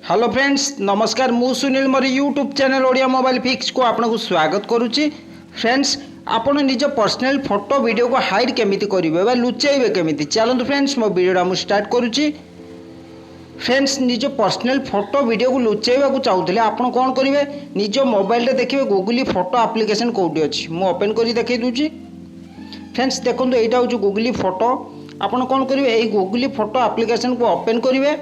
Hello friends नमस्कार मु सुनील मोर YouTube channel Odia mobile fix को आपको स्वागत करुच्ची। फ्रेंड्स आपण निज पर्सनल फोटो वीडियो को हाइड केमिति करेंगे बा लुचेबे केमिति चलते फ्रेंड्स मो वीडियोटा मुझे स्टार्ट करुच्ची। फ्रेंड्स निज पर्सनल फोटो वीडियो को लुचेबा चाहूले आप कौन करेंगे निज मोबाइल देखिए गूगल फोटो आप्लिकेसन कौटी अच्छी मुझे ओपन कर देखी दूची। फ्रेंड्स देखो यहाँ हूँ गूगल फोटो आपड़ कौन करेंगे यही गूगल फोटो आप्लिकेसन को ओपन करेंगे।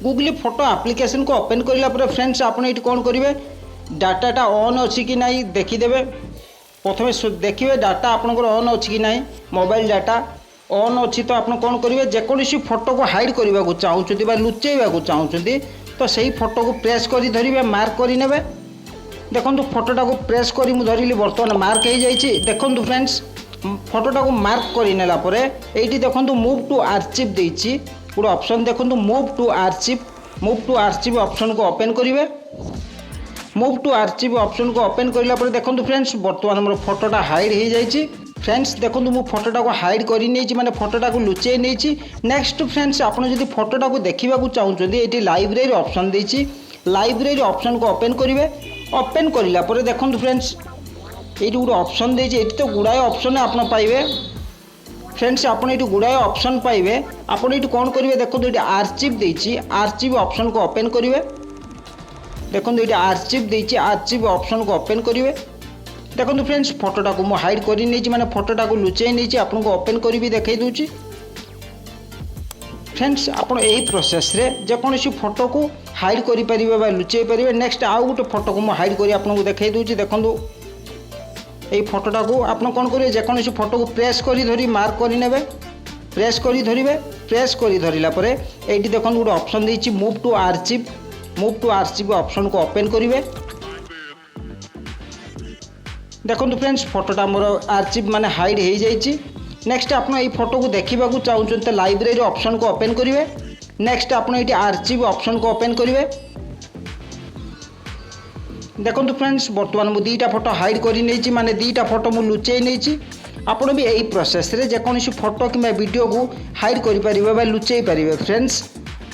गूगल फोटो आप्लिकेसन को ओपन करला पर फ्रेंड्स आपने ये कौन करेंगे डाटाटा ऑन अच्छी कि नहीं देखीदेवे। प्रथम देखिए डाटा आपंकर ऑन अच्छी कि नहीं मोबाइल डाटा ऑन अच्छी तो आप कौन करेंगे जेकोसी फोटो को हाइड करने को चाहते लुचेबा चाहते तो सही फोटो को प्रेस कर धरिए मार्क करने। देखो फोटोटा को प्रेस कर धरली बर्तमान मार्क हो जाए। देखो फ्रेंड्स फोटोटा को मार्क कर ये देखो मूव टू आर्चिव देती गोटे ऑप्शन देखो मूव टू आर्चिव ऑप्शन को ओपन करेंगे। मूव टू आर्चिव ऑप्शन को ओपन करला पर देखो फ्रेंड्स बर्तमान मोर फोटोटा हाइड हो जाए। फ्रेंड्स देखो मु फोटोटा को हाइड कर माने फोटोटा को लुचे नहीं। नेक्स्ट फ्रेंड्स आपड़ जब फोटोटा को देखा चाहते ये लाइब्रेरी ऑप्शन देती लाइब्रेरी ऑप्शन को ओपन करेंगे। ओपन करला पर देखो फ्रेंड्स ये गोटे ऑप्शन देती ये तो गुड़ाए ऑप्शन आप पाइबे। फ्रेंड्स आप गुड़ाए ऑप्शन पाइबे आपड़ ये कौन करेंगे देखो ये आर्चिव देती आर्चिव ऑप्शन को ओपन करेंगे। देखो ये आर्चिव देती आर्चिव ऑप्शन को ओपन करेंगे। देखो फ्रेंड्स फोटोटा को मुझे हाइड कर माने फोटोटा को लुचे नहीं आपको ओपन कर भी देखई दूची। फ्रेंड्स आप यही प्रोसेस रे जेकोसी फोटो को हाइड करें लुचे पारे। नेक्स्ट आउ गोटे फोटो को मुझे हाइड कर आपको देखई दूची। देखो ये फोटोटा को आप कौन करेंगे जेकोसी फोटो को प्रेस कर धरी मार्क करने प्रेस कर धरवे प्रेस कर धरला ये देखो गोटे ऑप्शन देती मूव टू आर्चिव ऑप्शन को ओपन करेंगे। देखो फ्रेंड्स फोटोटा मोर आर्चिव माने हाइड हो जाए। नेक्स्ट आप फोटो को देखा चाहते तो लाइब्रेरी ऑप्शन को ओपन करेंगे। नेक्स्ट आप आर्चिव ऑप्शन को ओपन करेंगे। देखो फ्रेंड्स बर्तमान मुझे दुईटा फोटो हाइड कर माने दुईटा फोटो मुझे लुचे नहीं। आपड़ भी यही प्रोसेस रे जेकोसी फोटो कि वीडियो को हाइड करें लुचे पारे। फ्रेंड्स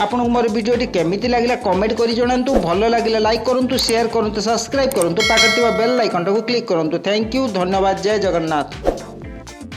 आपको मोर वीडियोटी केमिति लगे कमेंट कर जनातु भल लगे लाइक करूँ शेयर करूँ सब्सक्राइब करूँ पाखे बेल आइकन को क्लिक करूँ। थैंक यू धन्यवाद जय जगन्नाथ।